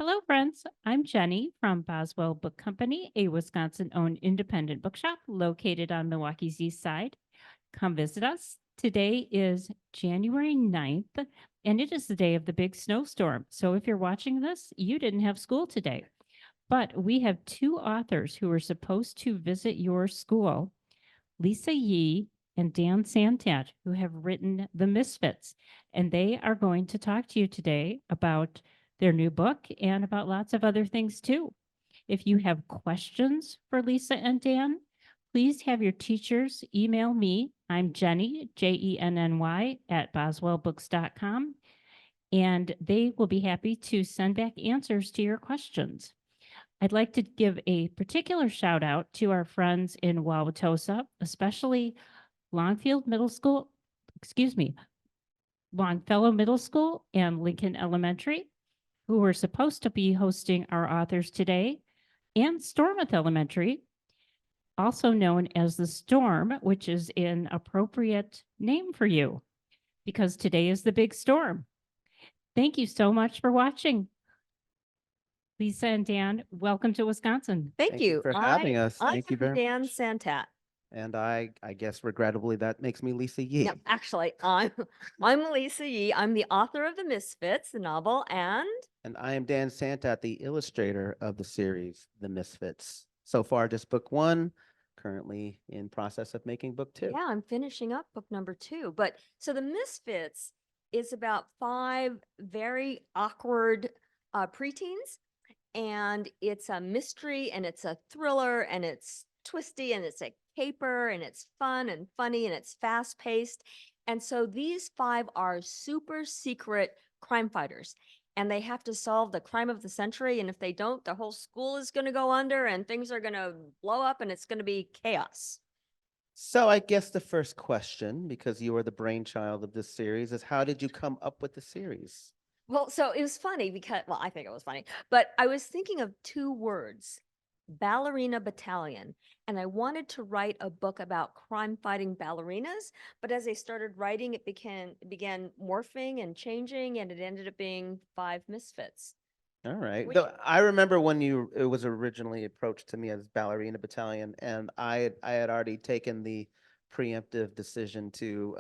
Hello, friends. I'm Jenny from Boswell Book Company, a Wisconsin owned independent bookshop located on Milwaukee's east side. Come visit us. Today is January 9th, and it is the day of the big snowstorm. So if you're watching this, you didn't have school today. But we have two authors who are supposed to visit your school, Lisa Yee and Dan Santat, who have written The Misfits. And they are going to talk to you today about their new book and about lots of other things too. If you have questions for Lisa and Dan, please have your teachers email me. I'm Jenny, Jenny, at boswellbooks.com, and they will be happy to send back answers to your questions. I'd like to give a particular shout out to our friends in Wauwatosa, especially Longfield Middle School, Longfellow Middle School and Lincoln Elementary, who were supposed to be hosting our authors today, and Stormouth Elementary, also known as the Storm, which is an appropriate name for you because today is the big storm. Thank you so much for watching. Lisa and Dan, welcome to Wisconsin. Thank you for having us. Thank you I'm very Dan much. Santat. And I guess regrettably that makes me Lisa Yee. No, actually, I'm Lisa Yee. I'm the author of The Misfits, the novel, and And I am Dan Santat, the illustrator of the series, The Misfits. So far, just book one, currently in process of making book two. yeah, I'm finishing up book number 2. But so The Misfits is about 5 very awkward preteens, and it's a mystery, and it's a thriller, and it's twisty, and it's a caper, and it's fun and funny, and it's fast paced. And so these 5 are super secret crime fighters, and they have to solve the crime of the century. And if they don't, the whole school is going to go under, and things are going to blow up, and it's going to be chaos. So I guess the first question, because you are the brainchild of this series, is how did you come up with the series? Well, so it was funny because, well, I think it was funny, but I was thinking of 2 words, ballerina battalion. And I wanted to write a book about crime fighting ballerinas. But as I started writing, it began morphing and changing, and it ended up being 5 misfits. All right. Which- Though I remember when it was originally approached to me as Ballerina Battalion, and I had already taken the preemptive decision to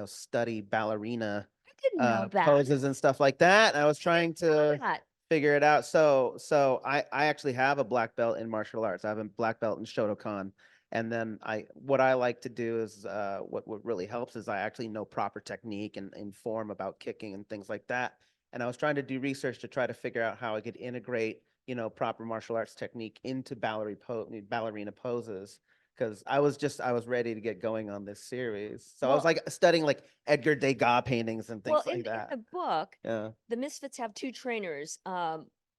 study ballerina I didn't know that. poses and stuff like that. I was trying to That. figure it out. So I actually have a black belt in martial arts. I have a black belt in Shotokan. And then what I like to do is what really helps is I actually know proper technique and inform about kicking and things like that. And I was trying to do research to try to figure out how I could integrate, proper martial arts technique into ballerina poses. Because I was ready to get going on this series. So I was Well- like studying like Edgar Degas paintings and things Well, like in that. the book, Yeah. the Misfits have 2 trainers,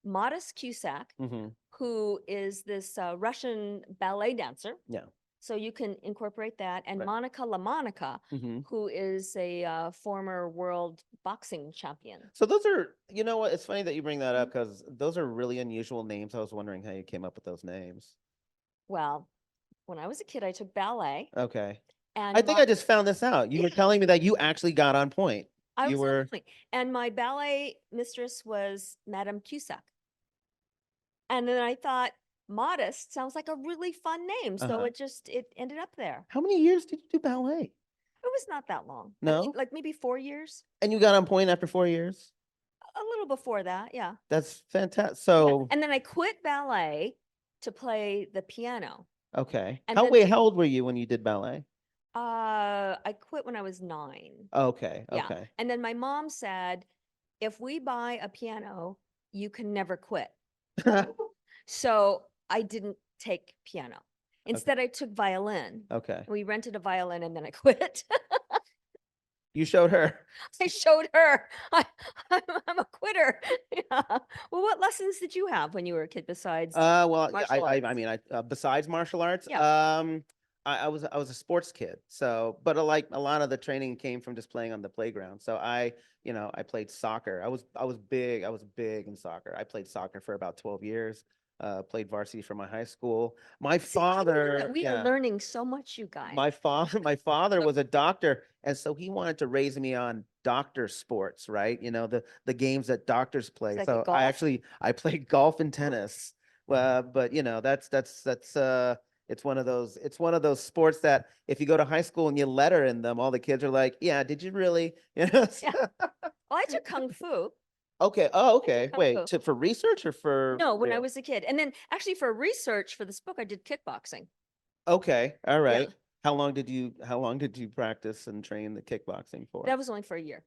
Modest Cusack, Mm-hmm. who is this Russian ballet dancer. Yeah. So you can incorporate that. And Right. Monica LaMonica, Mm-hmm. who is a former world boxing champion. So those are, you know what? It's funny that you bring that up because those are really unusual names. I was wondering how you came up with those names. Well, when I was a kid, I took ballet. Okay. And I think I just found this out. You were telling me that you actually got on point. I You was were. definitely- and my ballet mistress was Madame Cusack. And then I thought, Modest sounds like a really fun name. So Uh-huh. it ended up there. How many years did you do ballet? It was not that long. No? Like maybe 4 years. And you got on point after 4 years? A little before that, yeah. That's fantastic. Yeah. So, And then I quit ballet to play the piano. okay. And How then how old were you when you did ballet? I quit when I was 9. Okay. Yeah. Okay. And then my mom said, if we buy a piano, you can never quit. So I didn't take piano. Instead, I took violin. Okay. We rented a violin and then I quit. You showed her. I showed her. I'm a quitter. Yeah. Well, what lessons did you have when you were a kid besides? Well, yeah, martial I arts? mean, besides martial arts, Yeah. I was a sports kid. So, but like a lot of the training came from just playing on the playground. So I played soccer. I was big in soccer. I played soccer for about 12 years. Played varsity for my high school. My See, I know that father, we yeah. are learning so much, you guys. My father was a doctor, and so he wanted to raise me on doctor sports, right? The games that doctors play. like So golf? I played golf and tennis. But that's it's one of those sports that if you go to high school and you letter in them, all the kids are like, yeah, did you really? Yeah. Well, I took Kung Fu. Okay. Oh, okay. Kung Wait, Fu. for research or for No, when I real? was a kid. And then actually for research for this book, I did kickboxing. Okay. All Yeah. right. How long did you practice and train the kickboxing for? That was only for a year.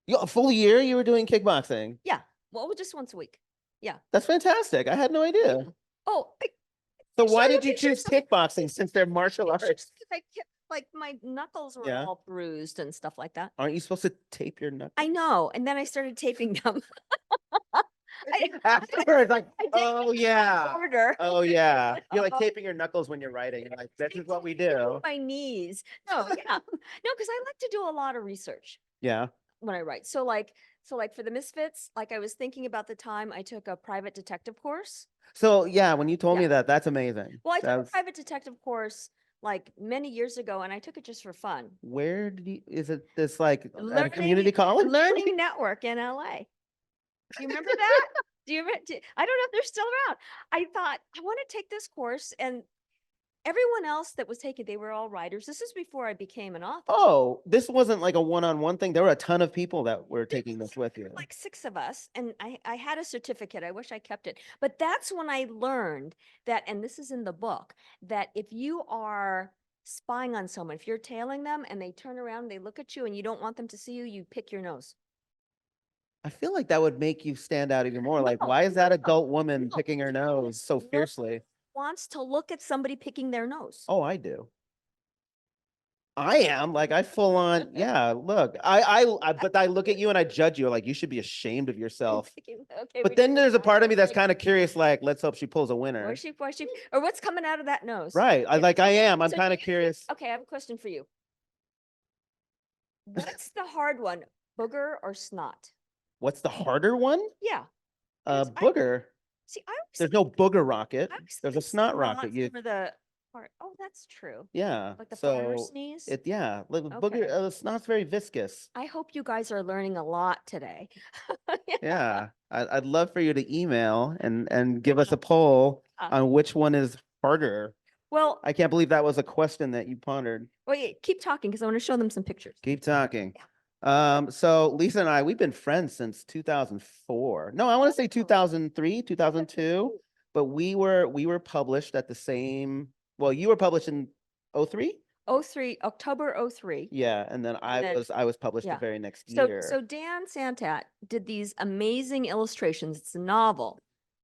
A full year you were doing kickboxing? Yeah. Well, just once a week. Yeah. That's fantastic. I had no idea. Oh, So I why show you did you choose pictures of- kickboxing since they're martial arts? because I kept like my knuckles were Yeah. all bruised and stuff like that. Aren't you supposed to tape your knuckles? I know. And then I started taping them. Afterwards, like, I did oh yeah. harder. Oh yeah. You're like taping your knuckles when you're writing. You're like, this is what we do. My knees. No, yeah. No, because I like to do a lot of research Yeah. when I write. So like for the Misfits, like I was thinking about the time I took a private detective course. So yeah, when you told me Yeah. that, that's amazing. Well, I took a That's- private detective course like many years ago, and I took it just for fun. Where is it this like at a Learning- community college? Learning Network in LA. Do you remember that? I don't know if they're still around. I thought I want to take this course, and everyone else that was taking, they were all writers. This is before I became an author. Oh, this wasn't like a one-on-one thing. There were a ton of people that were taking this with you. Like 6 of us, and I had a certificate. I wish I kept it. But that's when I learned that, and this is in the book, that if you are spying on someone, if you're tailing them and they turn around, they look at you and you don't want them to see you, you pick your nose. I feel like that would make you stand out even more. Like, No, why is that no, adult woman no. picking her nose so No. fiercely? Wants to look at somebody picking their nose. Oh, I do. I am like I full on. Yeah, look, but I look at you and I judge you like you should be ashamed of yourself. Okay, But then there's a part of me that's kind of curious, like, let's hope she pulls a winner. or what's coming out of that nose? Right. I am. I'm So kind of do you think- curious. Okay, I have a question for you. What's the hard one, booger or snot? What's the harder one? Yeah. Booger. See, I always There's no booger rocket. I always There's a think snot rocket. snot's You for the part. Oh, that's true. yeah. Like the farmer So sneeze. booger. Snot's very viscous. I hope you guys are learning a lot today. Yeah. I'd love for you to email and give us a poll on which one is harder. Well, I can't believe that was a question that you pondered. wait, keep talking because I want to show them some pictures. Keep talking. So Lisa and I, we've been friends since 2004. No, I want to say 2003, 2002, but we were published at the same, well, you were published in 03? 03, October 03. Yeah, and then I was published the yeah. very next So, year. so Dan Santat did these amazing illustrations. It's a novel,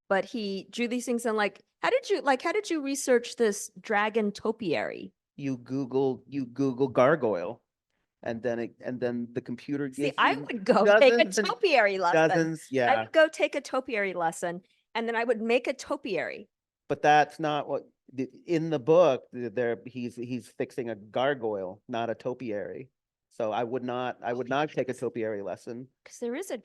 but he drew these things and how did you research this dragon topiary? You Google gargoyle, and then the computer See, gives I you would go take a dozens and topiary lesson. dozens. I Yeah, would go take a topiary lesson, and then I would make a topiary. but that's not what in the book. There, he's fixing a gargoyle, not a topiary. So I would not take a topiary lesson. Because there is a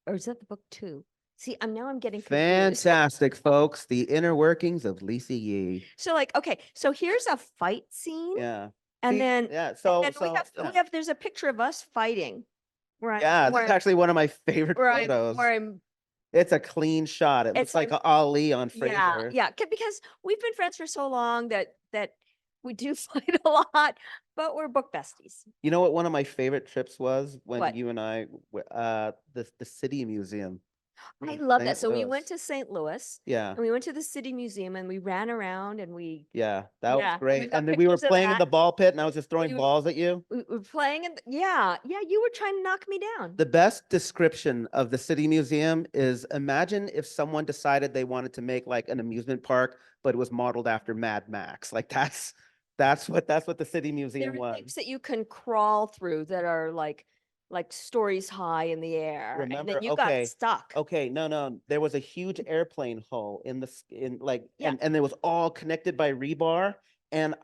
or is that the book 2? See, I'm getting confused. Fantastic, folks. The inner workings of Lisa Yee. So okay, so here's a fight scene. Yeah. And See, then, yeah. So there's a picture of us fighting. yeah, that's actually one of my favorite photos. Where I'm, It's a clean shot. It looks like Ali on Frasier. yeah, because we've been friends for so long that we do fight a lot, but we're book besties. You know what one of my favorite trips was when What? you and I, the City Museum. I in love that. St. So we Louis. went to St. Louis Yeah, and we went to the City Museum and we ran around and we yeah, that was Yeah, great. we've got And then we were pictures of playing in that. the ball pit, and I was just throwing We- balls at you. were playing and yeah, you were trying to knock me down. The best description of the City Museum is imagine if someone decided they wanted to make like an amusement park, but it was modeled after Mad Max. Like that's what the City There Museum are was. things that you can crawl through that are like stories high in the air, and Remember- then you okay, got stuck. Okay, no. There was a huge airplane hull in Yeah. and it was all connected by rebar. And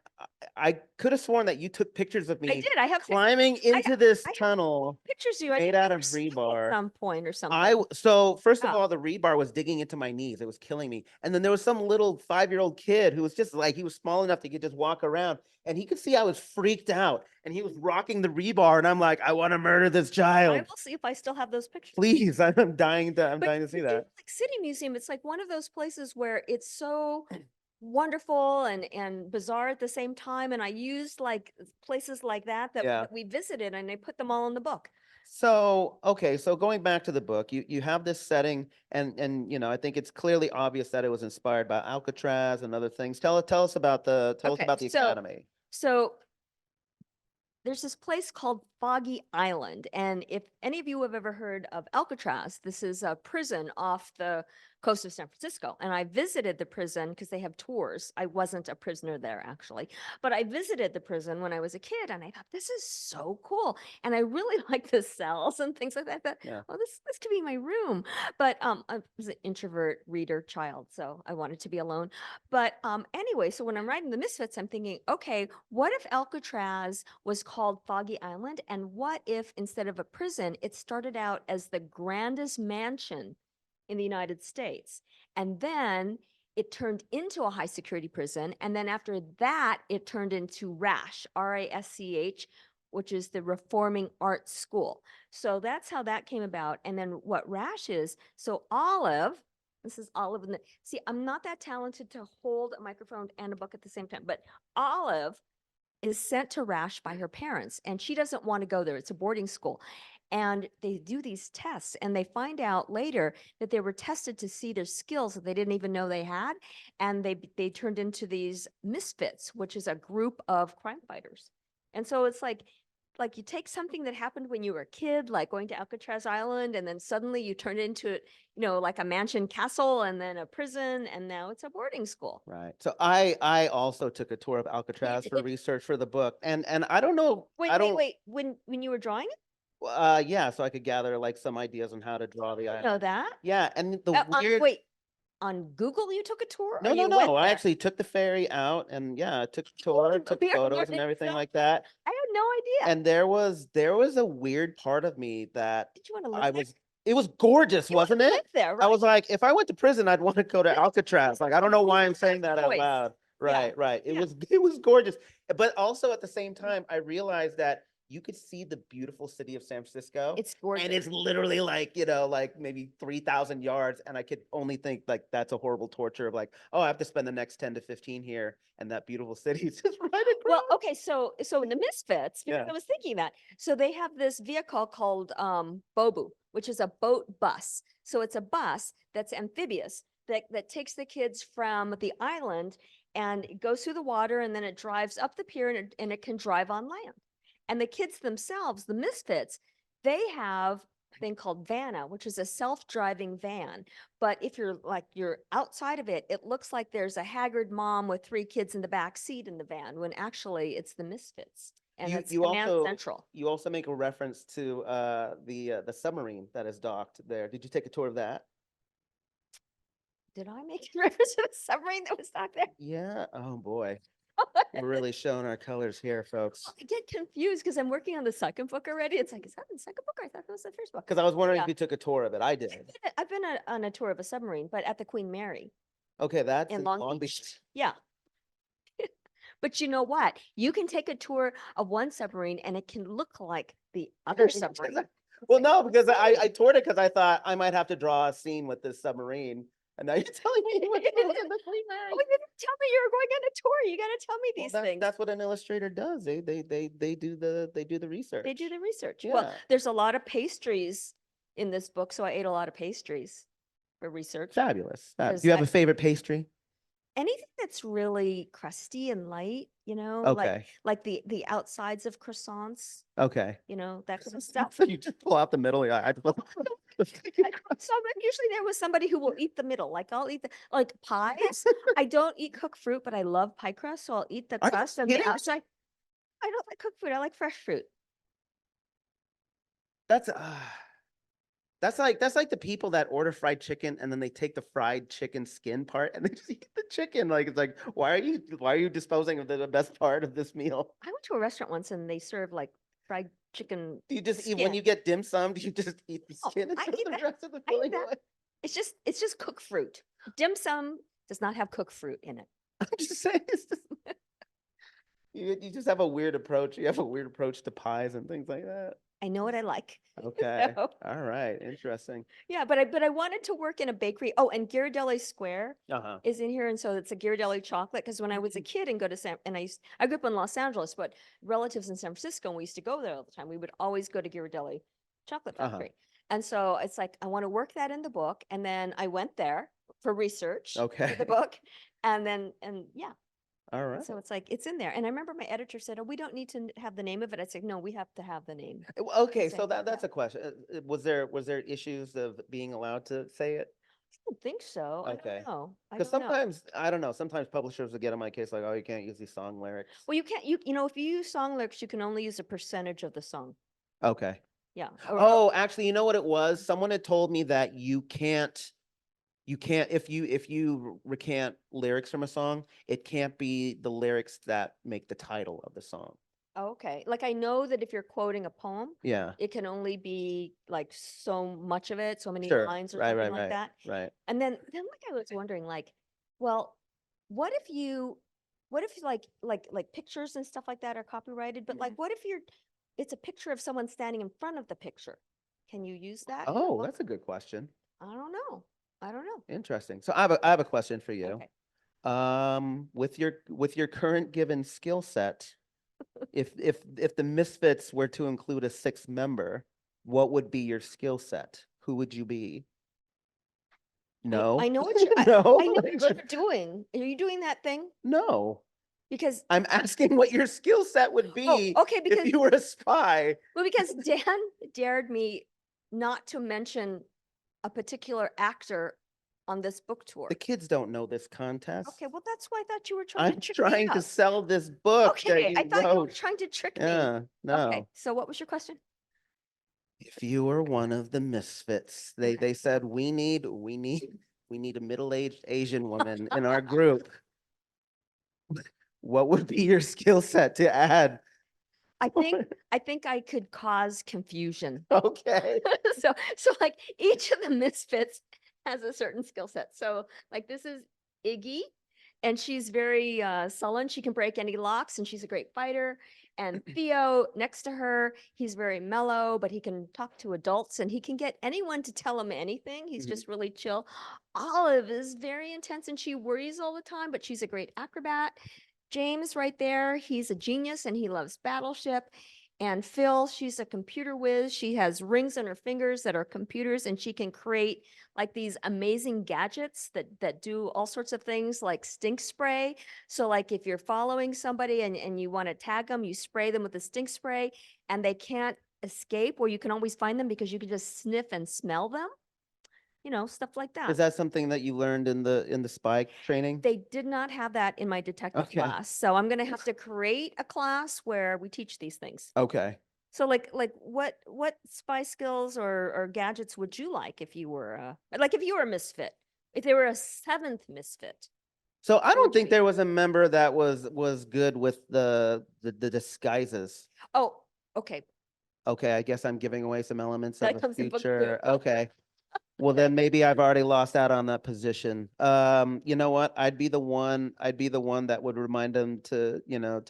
I could have sworn that you took pictures of I me did. I have climbing I into this I have tunnel pictures of you. I made think out you of were skiing at rebar. some point or something. So first of Yeah. all, the rebar was digging into my knees. It was killing me. And then there was some little 5-year-old kid who was just like, he was small enough to could just walk around, and he could see I was freaked out, and he was rocking the rebar, and I'm like, I want to murder this I child. will see if I still have those pictures. Please, I'm dying to But see the that. like City Museum, it's like one of those places where it's so wonderful and bizarre at the same time. And I used like places like Yeah. that we visited, and I put them all in the book. So, okay, so going back to the book, you have this setting, and I think it's clearly obvious that it was inspired by Alcatraz and other things. Tell us about the Okay, academy. So there's this place called Foggy Island. And if any of you have ever heard of Alcatraz, this is a prison off the coast of San Francisco. And I visited the prison because they have tours. I wasn't a prisoner there, actually, but I visited the prison when I was a kid, and I thought, this is so cool. And I really like the cells and things like that. I thought, Yeah. oh, this could be my room. But I was an introvert reader child, so I wanted to be alone. But anyway, so when I'm writing the Misfits, I'm thinking, okay, what if Alcatraz was called Foggy Island? And what if instead of a prison, it started out as the grandest mansion in the United States? And then it turned into a high security prison. And then after that, it turned into RASH, RASCH, which is the Reforming Arts School. So that's how that came about. And then what RASH is, so Olive, this is Olive. See, I'm not that talented to hold a microphone and a book at the same time, but Olive is sent to RASH by her parents, and she doesn't want to go there. It's a boarding school. And they do these tests, and they find out later that they were tested to see their skills that they didn't even know they had. And they turned into these Misfits, which is a group of crime fighters. And so it's like you take something that happened when you were a kid, like going to Alcatraz Island, and then suddenly you turn it into, like a mansion castle, and then a prison, and now it's a boarding school. Right. So I also took a tour of Alcatraz for did? research for the book, and I don't know. Wait. When you were drawing it? Yeah, so I could gather like some ideas on how to draw the I know island. that. Yeah, and the weird. Wait, on Google you took a tour, No, or no, you went no. I there? actually took the ferry out, and yeah, I took a tour, took We are photos and learning everything so like that. I had no idea. And there was a weird part of me that Did you want to live I there? was. It was gorgeous, You wanted wasn't to it? live there, I right? was like, if I went to prison, I'd want to go to Alcatraz. Like, I don't know why I'm saying that out Choice. loud. Yeah. Right. Yeah. It was gorgeous. But also at the same time, I realized that you could see the beautiful city of San Francisco. It's gorgeous. And it's literally like, like maybe 3,000 yards. And I could only think like that's a horrible torture of like, oh, I have to spend the next 10 to 15 here. And that beautiful city is just right across. Well, okay, so in the Misfits, because Yeah. I was thinking that, so they have this vehicle called Bobu, which is a boat bus. So it's a bus that's amphibious that takes the kids from the island, and it goes through the water, and then it drives up the pier, and it can drive on land. And the kids themselves, the Misfits, they have a thing called Vanna, which is a self-driving van. But if you're outside of it, it looks like there's a haggard mom with 3 kids in the back seat in the van, when actually it's the Misfits. And it's Command Central. You also make a reference to the submarine that is docked there. Did you take a tour of that? Did I make a reference to the submarine that was docked there? Yeah. Oh boy. We're really showing our colors here, folks. I get confused because I'm working on the second book already. It's like, is that the second book? I thought that was the first book. Because I was wondering Yeah. if you took a tour of it. I did. I've been on a tour of a submarine, but at the Queen Mary Okay, that's in in Long Beach. Yeah. But you know what? You can take a tour of one submarine, and it can look like the other submarine. Well, no, because I toured it because I thought I might have to draw a scene with this submarine. And now you're telling me you went to look at the Queen Mary. Oh, you didn't tell me you were going on a tour. You got to tell me Well, these that's, things. that's what an illustrator does. They do the research. They do the research. Well, Yeah. there's a lot of pastries in this book, so I ate a lot of pastries for research. Fabulous. Do Because you have a favorite pastry? anything that's really crusty and light, Okay. like the outsides of croissants, Okay. that kind of stuff. So you just pull out the middle. Yeah. So usually there was somebody who will eat the middle. Like I'll eat like pies. I don't eat cooked fruit, but I love pie crust, so I'll eat the Are you crust and the kidding? outside. I don't like cooked fruit. I like fresh fruit. That's That's like the people that order fried chicken and then they take the fried chicken skin part and they just eat the chicken. Like it's like, why are you disposing of the best part of this meal? I went to a restaurant once and they served like fried chicken. Do you just eat when skin. you get dim sum? Do you just eat the Oh, skin and I throw eat the that. rest of the I eat filling that. away? It's just cooked fruit. Dim sum does not have cooked fruit in it. I'm just saying, you just have a weird approach. You have a weird approach to pies and things like that. I know what I like. Okay. So, All right. Interesting. yeah, but I wanted to work in a bakery. Oh, and Ghirardelli Square Uh-huh. is in here, and so it's a Ghirardelli chocolate. Because when I was a kid and go to I grew up in Los Angeles, but relatives in San Francisco, and we used to go there all the time. We would always go to Ghirardelli Chocolate Uh-huh. Factory, and so it's like I want to work that in the book, and then I went there for research for Okay. the book, and yeah, All and right. so it's like it's in there. And I remember my editor said, "Oh, we don't need to have the name of it." I said, "No, we have to have the name." Okay, so Say, that's a question. Was there issues of being allowed to say it? I don't think so. I Okay. don't know. I Because don't know. sometimes, I don't know, sometimes publishers will get on my case like, oh, you can't use these song lyrics. Well, you can't, you know, if you use song lyrics, you can only use a percentage of the song. Okay. Yeah. Oh, actually, you know what it was? Someone had told me that you can't if you recant lyrics from a song, it can't be the lyrics that make the title of the song. Oh, okay. Like I know that if you're quoting a poem, Yeah. it can only be like so much of it, so many Sure. lines or Right, something right, like right, that. right. And then like I was wondering, like, well, what if you, what if like pictures and stuff like that are copyrighted, but like what if it's a picture of someone standing in front of the picture? Can you use that? in a Oh, book? that's a good question. I don't know. I don't know. Interesting. So I have a question for you. Okay. With your current given skill set, if the Misfits were to include a sixth member, what would be your skill set? Who would you be? No. I know what you're, No. I know what you're doing. Are you doing that thing? No. Because, I'm asking what your skill set would oh, be okay, if because, you were a spy. well, because Dan dared me not to mention a particular actor on this book tour. The kids don't know this contest. Okay, well, that's why I thought you were trying to I'm trick me trying to up. sell this book that Okay, I you thought you were wrote. trying to trick me. Yeah, Okay, no. so what was your question? If you were one of the Misfits, Okay. they said we need a middle-aged Asian woman in our group. What would be your skill set to add? I think I could cause confusion. Okay. So like each of the Misfits has a certain skill set. So like this is Iggy, and she's very sullen. She can break any locks, and she's a great fighter. And Theo next to her, he's very mellow, but he can talk to adults and he can get anyone to tell him anything. He's Mhm. just really chill. Olive is very intense and she worries all the time, but she's a great acrobat. James right there, he's a genius and he loves Battleship. And Phil, she's a computer whiz. She has rings on her fingers that are computers, and she can create like these amazing gadgets that do all sorts of things like stink spray. So like if you're following somebody and you want to tag them, you spray them with the stink spray and they can't escape, or you can always find them because you can just sniff and smell them. You know, stuff like that. Is that something that you learned in the spy training? They did not have that in my detective Okay. class. So I'm going to have to create a class where we teach these things. Okay. So like what spy skills or gadgets would you like if you were a misfit? If they were a seventh misfit? So I What don't would you think be? there was a member that was good with the disguises. Oh, okay. Okay, I guess I'm giving away some elements That of a comes in book two. future. Okay. Well, then maybe I've already lost out on that position. You know what? I'd be the one that would remind them to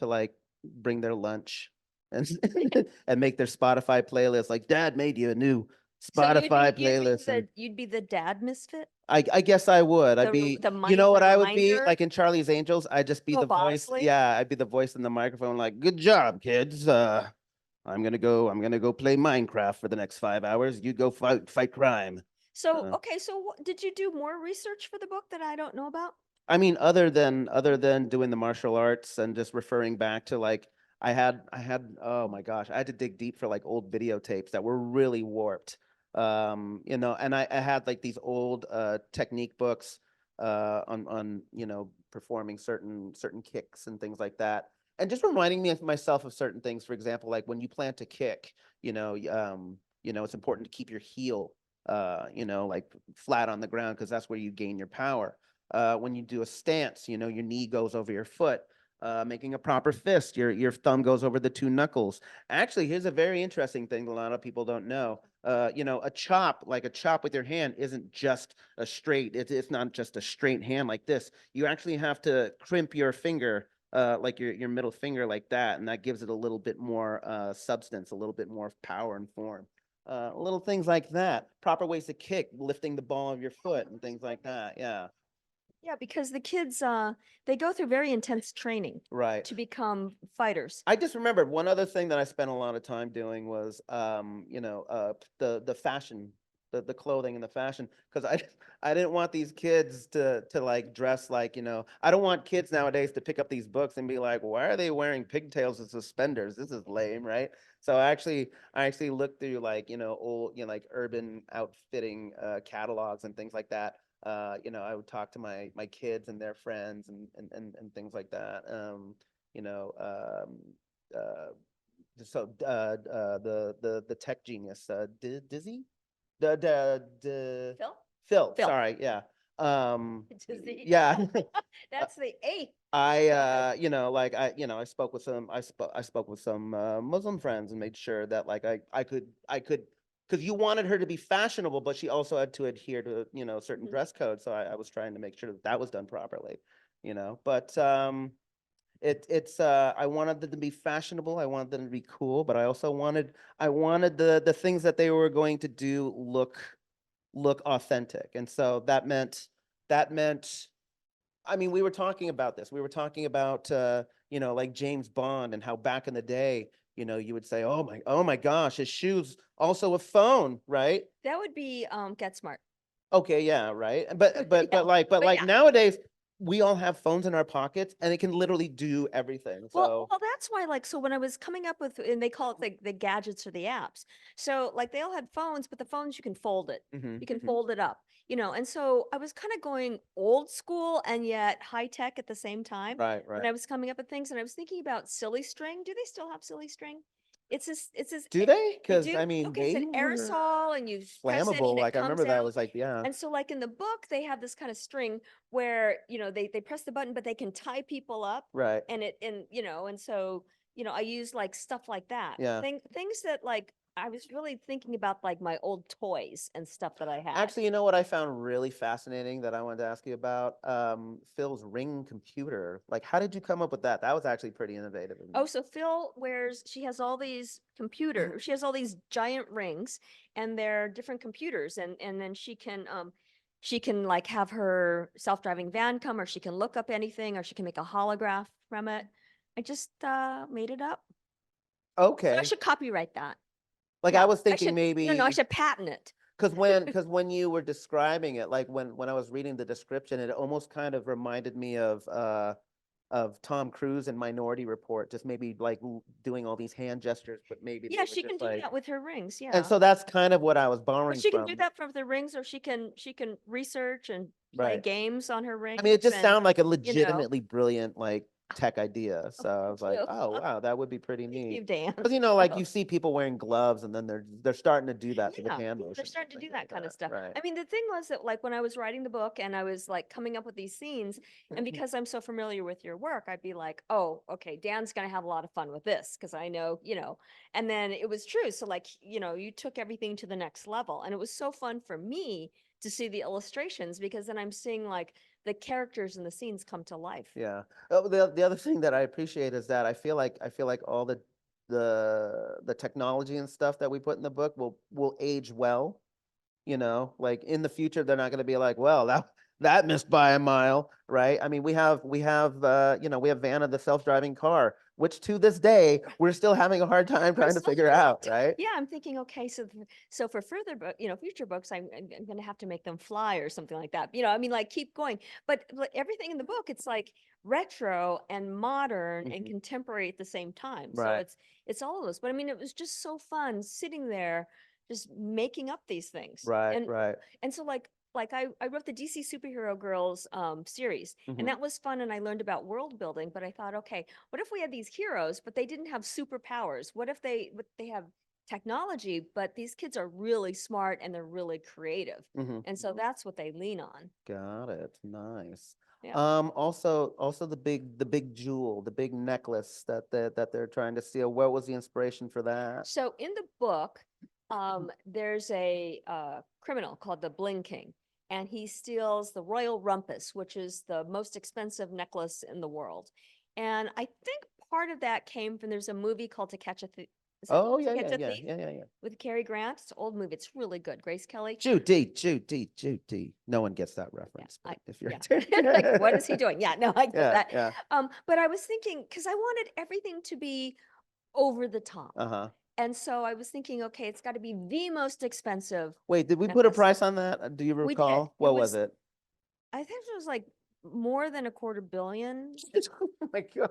like bring their lunch and and make their Spotify playlist. Like Dad made you a new So Spotify playlist. And you'd be the dad misfit? I guess I would. I'd The be, the you know the what I would be? reminder? Like in Charlie's Angels, I'd just be Oh, the voice. Bosley? Yeah, I'd be the voice in the microphone, like, good job, kids. I'm gonna go play Minecraft for the next 5 hours. You go fight crime. So Uh, okay, so did you do more research for the book that I don't know about? I mean, other than doing the martial arts and just referring back to like I had oh my gosh, I had to dig deep for like old videotapes that were really warped. And I had like these old technique books on performing certain kicks and things like that. And just reminding me of myself of certain things. For example, like when you plant a kick, it's important to keep your heel like flat on the ground, because that's where you gain your power. When you do a stance, your knee goes over your foot. Making a proper fist, your thumb goes over the two knuckles. Actually, here's a very interesting thing that a lot of people don't know. A chop, like a chop with your hand, isn't just a straight. It's not just a straight hand like this. You actually have to crimp your finger, like your middle finger, like that, and that gives it a little bit more substance, a little bit more power and form. Little things like that. Proper ways to kick, lifting the ball of your foot, and things like that. Yeah. Yeah, because the kids, they go through very intense training Right. to become fighters. I just remembered one other thing that I spent a lot of time doing was, the fashion, the clothing and the fashion, because I didn't want these kids to like dress like, I don't want kids nowadays to pick up these books and be like, why are they wearing pigtails and suspenders? This is lame, right? So I actually looked through like, old, like urban outfitting catalogs and things like that. I would talk to my kids and their friends and things like that. You know, uh, the tech genius, Dizzy, Phil? Phil. Phil. Sorry, yeah, Dizzy. yeah. That's the eighth. I spoke with some Muslim friends and made sure that like I could, because you wanted her to be fashionable, but she also had to adhere to certain Mhm. dress codes. So I was trying to make sure that that was done properly. But I wanted them to be fashionable. I wanted them to be cool, but I wanted the things that they were going to do look authentic. And so that meant I mean, we were talking about this. We were talking about like James Bond, and how back in the day, you would say, oh my gosh, his shoes also a phone, right? That would be Get Smart. Okay, yeah, right. But but Yeah, but like but but like yeah. nowadays, we all have phones in our pockets, and it can literally do everything. So Well, that's why, like, so when I was coming up with, and they call it the gadgets or the apps. So, like, they all had phones, but the phones you can fold it. mhm, You can mhm. fold it up, and so I was kind of going old school and yet high tech at the same time Right, when right. I was coming up with things. And I was thinking about Silly String. Do they still have Silly String? It's this, Do they? they Because do. I mean, Okay, it's they an were aerosol and you press it flammable. and it Like I comes remember that out. was like, yeah, And so, like in the book, they have this kind of string where, they press the button, but they can tie people up right, and and so, I use like stuff like that. yeah. Things that like I was really thinking about like my old toys and stuff that I had. Actually, you know what I found really fascinating that I wanted to ask you about? Phil's Ring computer. Like, how did you come up with that? That was actually pretty innovative. Oh, so she has all these she has all these giant rings and they're different computers and then she can like have her self-driving van come or she can look up anything or she can make a holograph from it. I just made it up. So I Okay. should copyright that. Like I Yeah, was I thinking should no, I maybe should patent it. because when you were describing it, like when I was reading the description, it almost kind of reminded me of Tom Cruise in Minority Report, just maybe like doing all these hand gestures, but maybe they Yeah, were she can just do like. that with her rings, And yeah. so that's kind of what I was But borrowing she can do from. that from the rings or she can research and play Right. games on her I mean, it rings just and, sounded like a you know. legitimately brilliant like tech idea. Oh, So I thank was like, you. oh wow, that would be pretty Thank you, neat. Dan. Because like you see people wearing gloves, and then they're starting to do that with Yeah, hand they're motions and starting to do things that like kind of that. stuff. Right. I mean, the thing was that like when I was writing the book and I was like coming up with these scenes, and because I'm so familiar with your work, I'd be like, oh, okay, Dan's gonna have a lot of fun with this because I know. And then it was true. So like, you took everything to the next level. And it was so fun for me to see the illustrations because then I'm seeing like the characters and the scenes come to life. Yeah. Oh, the other thing that I appreciate is that I feel like all the technology and stuff that we put in the book will age well. Like in the future, they're not going to be like, well, that missed by a mile, right? I mean, we have Vanna, the self-driving car, which to this day we're still having a hard time We're trying to still figure trying out, to- right? Yeah, I'm thinking, okay, so for further book, future books, I'm going to have to make them fly or something like that. I mean, like keep going. But like, everything in the book, it's like retro and modern and Mhm. contemporary at the same time. So Right, it's all of those. But I mean, it was just so fun sitting there, just making up these things. right, And right. and so like I wrote the DC Superhero Girls series, and Mhm. that was fun, and I learned about world building. But I thought, okay, what if we had these heroes, but they didn't have superpowers? What if they have technology, but these kids are really smart and they're really creative. Mhm. And so that's what they lean on. Got it. Nice. Yeah. Also the big jewel, the big necklace that they're trying to steal. What was the inspiration for that? So in the book, there's a criminal called the Bling King, and he steals the royal rumpus, which is the most expensive necklace in the world. And I think part of that came from there's a movie called To Catch a Thief. Oh, yeah, yeah, yeah, yeah. With Cary Grant. It's an old movie. It's really good. Grace Kelly. Judy. No one gets that reference, but if you're Like, what is he doing? Yeah, no, I get Yeah, that. yeah. But I was thinking, because I wanted everything to be over the top. Uh-huh. And so I was thinking, okay, it's got to be the most expensive. Wait, did we put a necklace. price on that? Do you We did. recall? It What was was- it? I think it was like more than $250 million. Oh my God.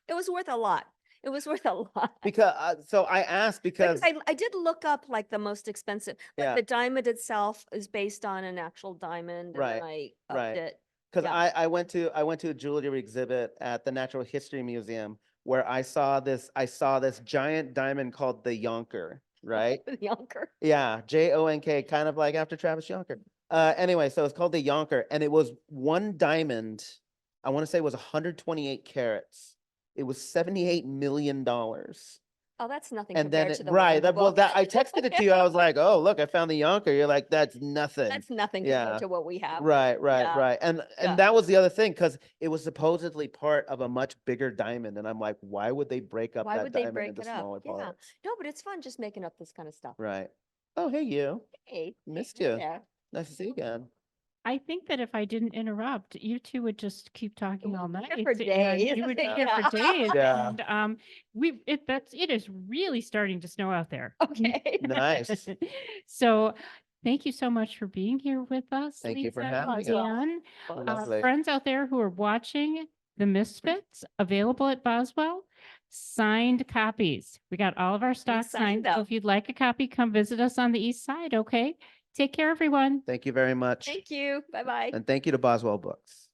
It was worth a lot. It was worth a lot. Because so I asked because I did look up like the most expensive. Like Yeah. the diamond itself is based on an actual diamond. Right, And then I upped right. it. because Yeah. I went to a jewelry exhibit at the Natural History Museum where I saw this giant diamond called the Yonker, right? The Yonker. Yeah, Jonk, kind of like after Travis Yonker. Anyway, so it's called the Yonker, and it was one diamond. I want to say it was 128 carats. It was $78 million. Oh, that's nothing And then compared to the right, one in the that well, book. that I texted it to you. I was like, oh, look, I found the Yonker. You're like, that's nothing. That's nothing Yeah. compared to what we have. Right, Yeah. And Yeah. that was the other thing because it was supposedly part of a much bigger diamond, and I'm like, why would they break up Why that would they diamond break into it up? smaller Yeah. parts? No, but it's fun just making up this kind of stuff. Right. Oh, hey, you. Hey, Missed you. yeah. Nice to see you again. I think that if I didn't interrupt, you two would just keep talking all would night. be here for and days. You would be Yeah. here for days. Yeah. And it is really starting to snow out there. Okay. Nice. So thank you so much for being here with us. Thank you for Lisa and having us. Dan. Well, Lovely. Friends out there who are watching the Misfits, available at Boswell, signed copies. We got all of our stock signed signed. So them. if you'd like a copy, come visit us on the east side. Okay. Take care, everyone. Thank you very much. Thank you. Bye-bye. And thank you to Boswell Books.